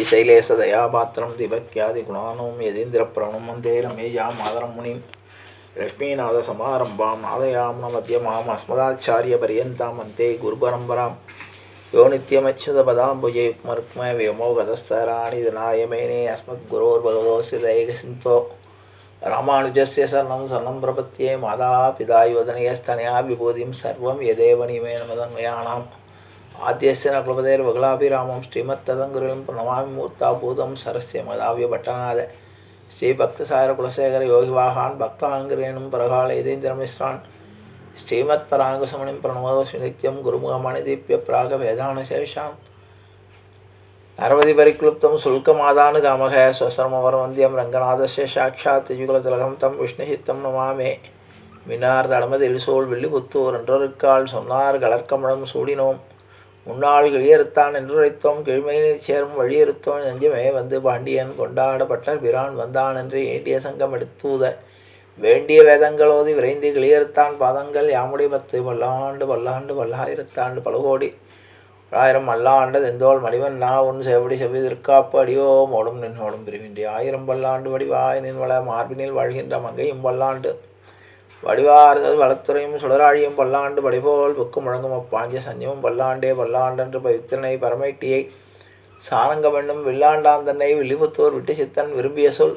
श्रीशैलेशदयापात्रं दिभक्त्यादिगुणानं यतीन्द्रप्रणं वन्दे रमेजां मातरं मुनिं लक्ष्मीनाथसमारम्भां नादयाम्न मध्यमाम् अस्मदाचार्यपर्यन्तां वन्दे गुरुपरम्परां यो नित्यमच्युतपदाम्बुजे युग्मरुक्मः व्योमोगतस्सराणिधनाय मेने अस्मद्गुरोर्भगवतोऽस्य दयैकसिन्धो रामानुजस्य शरणं शरणं प्रपद्ये मातापिता योधनयस्तनया विभूतिं सर्वं यदेव नियमेन मदन्वयानाम् आद्यस्य न कुलपतेर्वगलाभिरामं श्रीमत्तदङ्गुरुं प्रणमामि मूर्ताभूतं सरस्य मदाव्यभट्टनाद श्रीभक्तसारकुलशेखर योगिवाहान् भक्ताङ्गरेणुं परकालयतीन्द्रमिश्रान् श्रीमत्पराङ्कुशमुनिं प्रणमोऽस्मि नित्यं गुरुमुखमणिदीप्य प्रागवेदानशेषान् नरवधिपरिक्लुप्तं शुल्कमादानुगामः स्वसर्मवरवन्द्यं रङ्गनाथस्य साक्षात् युगलतिलकं तं विष्णुचित्तं नमामि மின்னார் தடமதில் சோல் வில்லிபுத்தூர் என்றொருக்கால் சொன்னார் கலர்க்கமலம் சூடினோம் முன்னாள் கிளியறுத்தான் என்றுரைத்தோம் கிழ்மையினில் சேரும் வழியறுத்தோம் நெஞ்சமே வந்து பாண்டியன் கொண்டாடப்பட்ட பிரான் வந்தான் என்று ஏண்டிய சங்கம் எடுத்தூத வேண்டிய வேதங்களோதி விரைந்து கிளியறுத்தான் பாதங்கள் யாமுடைய 10 பல்லாண்டு பல்லாண்டு பல்லாயிரத்தாண்டு பலகோடி ஆயிரம் அல்லாண்ட தெந்தோள் மணிவன் உன் செவடி செவ்விதற்காப்பு அடியோ மோடும் நின்னோடும் பிரிவின்றி 1000 பல்லாண்டு வடிவாய் நின்வள மார்பினில் வாழ்கின்ற மங்கையும் பல்லாண்டு வடிவார்ந்தது வளத்துறையும் சுடராழியும் பல்லாண்டு வடிபோல் புக்கு முழங்கும் அப்பாஞ்ச சஞ்சமும் பல்லாண்டே பல்லாண்டென்று பவித்திரனை பரமேட்டியை சாரங்கம் என்னும் வில்லாண்டான் தன்னை வில்லிபுத்தூர் விட்டு சித்தன் விரும்பிய சொல்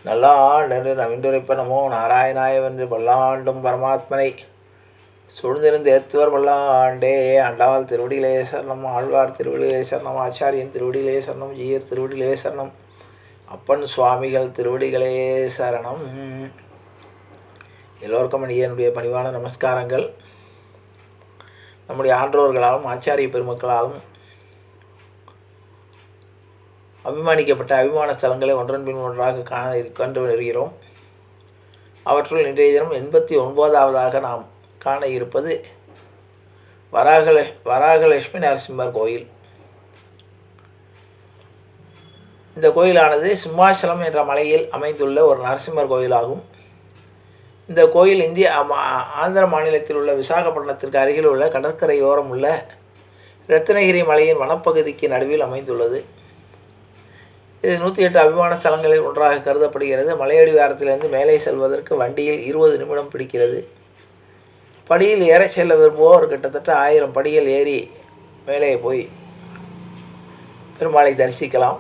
நல்லாண்டென்று நவிண்டுரைப்ப நமோ நாராயணாயவென்று பல்லாண்டும் பரமாத்மனை சூழ்ந்திருந்து ஏத்துவர் பல்லாண்டே ஆண்டாள் திருவடியிலே சரணம் ஆழ்வார் திருவடியிலே சரணம் ஆச்சாரியன் திருவடியிலே சரணம் ஜீயர் திருவடியிலே சரணம் அப்பன் சுவாமிகள் திருவடிகளே சரணம். எல்லோருக்கும் என்னுடைய பணிவான நமஸ்காரங்கள். நம்முடைய ஆன்றோர்களாலும் ஆச்சாரிய பெருமக்களாலும் அபிமானிக்கப்பட்ட அபிமான ஸ்தலங்களை ஒன்றன் பின் ஒன்றாக கண்டு வருகிறோம். அவற்றுள் இன்றைய தினம் 89வது நாம் காண இருப்பது வராகலட்சுமி நரசிம்மர் கோயில். இந்த கோயிலானது சிம்மாச்சலம் என்ற மலையில் அமைந்துள்ள ஒரு நரசிம்மர் கோயிலாகும். இந்த கோயில் ஆந்திர மாநிலத்தில் உள்ள விசாகப்பட்டினத்திற்கு அருகில் உள்ள கடற்கரையோரம் உள்ள ரத்னகிரி மலையின் வனப்பகுதிக்கு நடுவில் அமைந்துள்ளது. இது 108 அபிமான ஸ்தலங்களில் ஒன்றாக கருதப்படுகிறது. மலையடிவாரத்திலிருந்து மேலே செல்வதற்கு வண்டியில் 20 நிமிடம் பிடிக்கிறது. படியில் ஏற செல்ல விரும்புவோர் கிட்டத்தட்ட 1000 படிகள் ஏறி மேலே போய் பெருமாளை தரிசிக்கலாம்.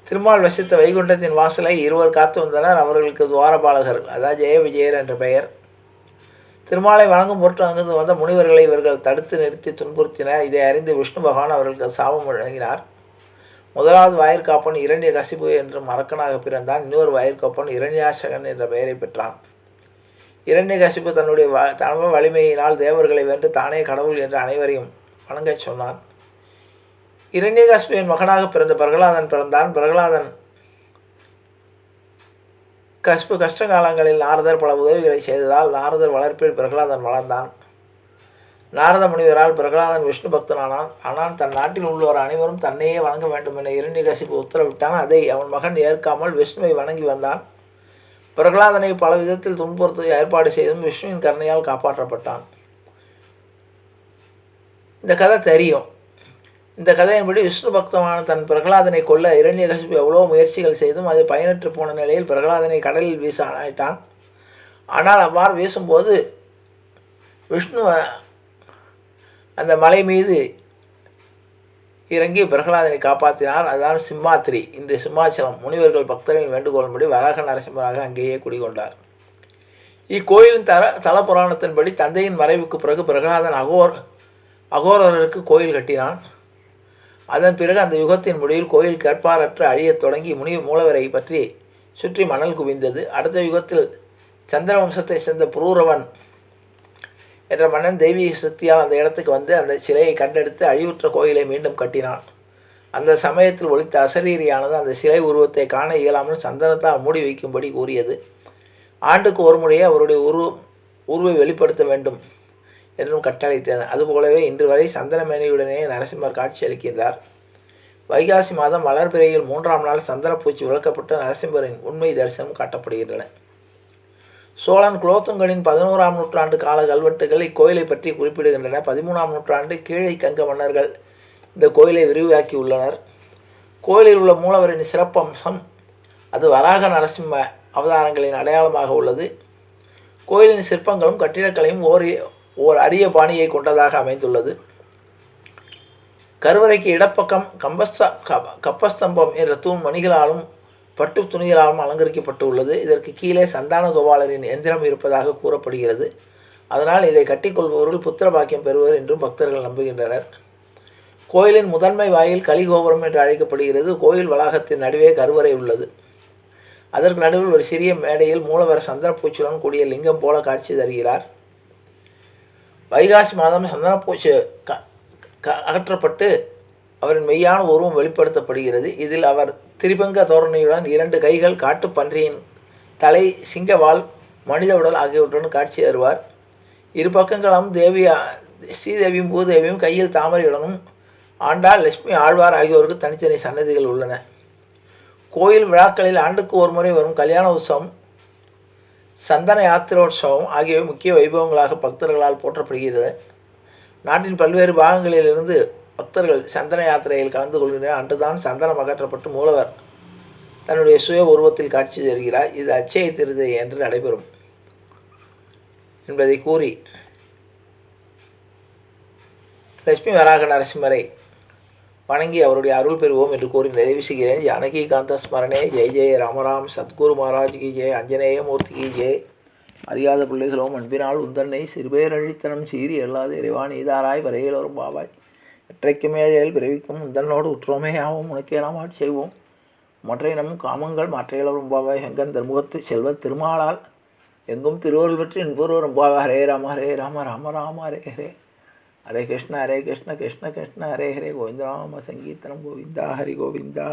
திருமால் வசித்த வைகுண்டத்தின் வாசலை 2 காத்து வந்தனர். அவர்களுக்கு துவாரபாலகர், அதாவது ஜெய விஜயர் என்ற பெயர். திருமாலை வணங்கும் பொருட்டு அங்கிருந்து வந்த முனிவர்களை இவர்கள் தடுத்து நிறுத்தி துன்புறுத்தினர். இதை அறிந்து விஷ்ணு பகவான் அவர்களுக்கு சாபம் வழங்கினார். முதலாவது வாயிற்காப்பன் இரண்ய கசிபு என்று அரக்கனாக பிறந்தான். இன்னொரு வாயிற்காப்பன் இரண்யாசகன் என்ற பெயரை பெற்றான். இரண்ய கசிபு தன்னுடைய தனவ வலிமையினால் தேவர்களை வென்று தானே கடவுள் என்று அனைவரையும் வணங்கச் சொன்னான். இரண்யகசிபுவின் மகனாக பிறந்த பிரகலாதன் பிறந்தான். பிரகலாதன் கசிபு கஷ்ட காலங்களில் நாரதர் பல உதவிகளை செய்ததால் நாரதர் வளர்ப்பில் பிரகலாதன் வளர்ந்தான். நாரத முனிவரால் பிரகலாதன் விஷ்ணு பக்தனானான். ஆனால் தன் நாட்டில் உள்ளோர் அனைவரும் தன்னையே வணங்க வேண்டும் என இரண்யகசிபு உத்தரவிட்டான். அதை அவன் மகன் ஏற்காமல் விஷ்ணுவை வணங்கி வந்தான். பிரகலாதனை பல விதத்தில் துன்புறுத்த ஏற்பாடு செய்தும் விஷ்ணுவின் கருணையால் காப்பாற்றப்பட்டான். இந்த கதை தெரியும். இந்த கதையின்படி விஷ்ணு பக்தமான தன் பிரகலாதனை கொல்ல இரண்யகசிபு எவ்வளோ முயற்சிகள் செய்தும் அது பயனற்று போன நிலையில் பிரகலாதனை கடலில் வீச ஆயிட்டான். ஆனால் அவ்வாறு வீசும்போது விஷ்ணு அந்த மலை மீது இறங்கி பிரகலாதனை காப்பாற்றினார். அதுதான் சிம்மாத்திரி, இன்று சிம்மாச்சலம். முனிவர்கள் பக்தர்களின் வேண்டுகோளின்படி வராக நரசிம்மராக அங்கேயே குடிகொண்டார். இக்கோயிலின் தல புராணத்தின்படி தந்தையின் மறைவுக்கு பிறகு பிரகலாதன் அகோரருக்கு கோயில் கட்டினான். அதன் பிறகு அந்த யுகத்தின் முடிவில் கோயில் கேட்பாரற்று அழியத் தொடங்கி மூலவரை பற்றி சுற்றி மணல் குவிந்தது. அடுத்த யுகத்தில் சந்திர வம்சத்தை சேர்ந்த புரூரவன் என்ற மன்னன் தெய்வீக சக்தியால் அந்த இடத்துக்கு வந்து அந்த சிலையை கண்டெடுத்து அழிவுற்ற கோயிலை மீண்டும் கட்டினான். அந்த சமயத்தில் ஒலித்த அசரீரியானது அந்த சிலை உருவத்தை காண இயலாமல் சந்தனத்தால் மூடி வைக்கும்படி கூறியது. ஆண்டுக்கு ஒரு முறையே அவருடைய உருவை வெளிப்படுத்த வேண்டும் என்றும் கட்டளைத்தது. அதுபோலவே இன்று வரை சந்தனமேனியுடனே நரசிம்மர் காட்சியளிக்கின்றார். வைகாசி மாதம் வளர்பிறையில் 3ஆம் நாள் சந்தனப்பூச்சி விளக்கப்பட்டு நரசிம்மரின் உண்மை தரிசனம் காட்டப்படுகின்றன. சோழன் குலோத்துங்கனின் 11ஆம் நூற்றாண்டு கால கல்வெட்டுகள் இக்கோயிலை பற்றி குறிப்பிடுகின்றன. 13ஆம் நூற்றாண்டு கீழை கங்க மன்னர்கள் இந்த கோயிலை விரிவாக்கியுள்ளனர். கோயிலில் உள்ள மூலவரின் சிறப்பம்சம் அது வராக நரசிம்ம அவதாரங்களின் அடையாளமாக உள்ளது. கோயிலின் சிற்பங்களும் கட்டிடக்கலையும் ஓர் அரிய பாணியை கொண்டதாக அமைந்துள்ளது. கருவறைக்கு இடப்பக்கம் கப்பஸ்தம்பம் என்ற தூண் மணிகளாலும் பட்டு துணிகளாலும் அலங்கரிக்கப்பட்டு உள்ளது. இதற்கு கீழே சந்தான கோபாலரின் எந்திரம் இருப்பதாக கூறப்படுகிறது. அதனால் இதை கட்டிக்கொள்பவர்கள் புத்திர பாக்கியம் பெறுவர் என்றும் பக்தர்கள் நம்புகின்றனர். கோயிலின் முதன்மை வாயில் கலிகோபுரம் என்று அழைக்கப்படுகிறது. கோயில் வளாகத்தின் நடுவே கருவறை உள்ளது. அதற்கு நடுவில் ஒரு சிறிய மேடையில் மூலவர் சந்தனப்பூச்சியுடன் கூடிய லிங்கம் போல காட்சி தருகிறார். வைகாசி மாதம் சந்தனப்பூச்சி அகற்றப்பட்டு அவரின் மெய்யான உருவம் வெளிப்படுத்தப்படுகிறது. இதில் அவர் திரிபங்க தோரணையுடன் 2 கைகள், காட்டுப்பன்றியின் தலை, சிங்கவால், மனித உடல் ஆகியவற்றுடன் காட்சி தருவார். இரு பக்கங்களும் ஸ்ரீதேவியும் பூதேவியும் கையில் தாமரையுடனும் ஆண்டாள், லட்சுமி, ஆழ்வார் ஆகியோருக்கு தனித்தனி சன்னதிகள் உள்ளன. கோயில் விழாக்களில் ஆண்டுக்கு ஒரு முறை வரும் கல்யாண உற்சவம், சந்தன யாத்திரோற்சவம் ஆகியவை முக்கிய வைபவங்களாக பக்தர்களால் போற்றப்படுகிறது. நாட்டின் பல்வேறு பாகங்களிலிருந்து பக்தர்கள் சந்தன யாத்திரையில் கலந்து கொள்கின்றனர். அன்றுதான் சந்தனம் அகற்றப்பட்டு மூலவர் தன்னுடைய சுய உருவத்தில் காட்சி தருகிறார். இது அட்சய திருதை என்று நடைபெறும் என்பதை கூறி லட்சுமி வராக நரசிம்மரை வணங்கி அவருடைய அருள் பெறுவோம் என்று கூறி நிறைவு செய்கிறேன். ஜானகி காந்த ஸ்மரணே. ஜெய் ஜெய ராமராம். சத்குரு மகாராஜ்கி ஜெய். அஞ்சனேய மூர்த்திகி ஜெய். அறியாத பிள்ளைகளோம் அன்பினால் உந்தன்னை சிறுபேரழித்தனம் சீறி எல்லாது இறைவான் ஈதாராய் வரையிலோரும் பாவாய் எற்றைக்கும் ஏழையில் பிறவிக்கும் உந்தன்னோடு உற்றோமே ஆகும் உனக்கே நாம் ஆட்சி செய்வோம் மற்ற நம் காமங்கள் மற்றையிலோரும் பாவாய் எங்கன் தர்முகத்து செல்வர் திருமாலால் எங்கும் திருவருள் பற்றி என்பொருவரும் பாவா. ஹரே ராம ஹரே ராம ராம ராம ஹரே ஹரே. ஹரே கிருஷ்ண கிருஷ்ண கிருஷ்ண ஹரே ஹரே. கோவிந்தராம சங்கீர்த்தனம் கோவிந்தா ஹரி கோவிந்தா.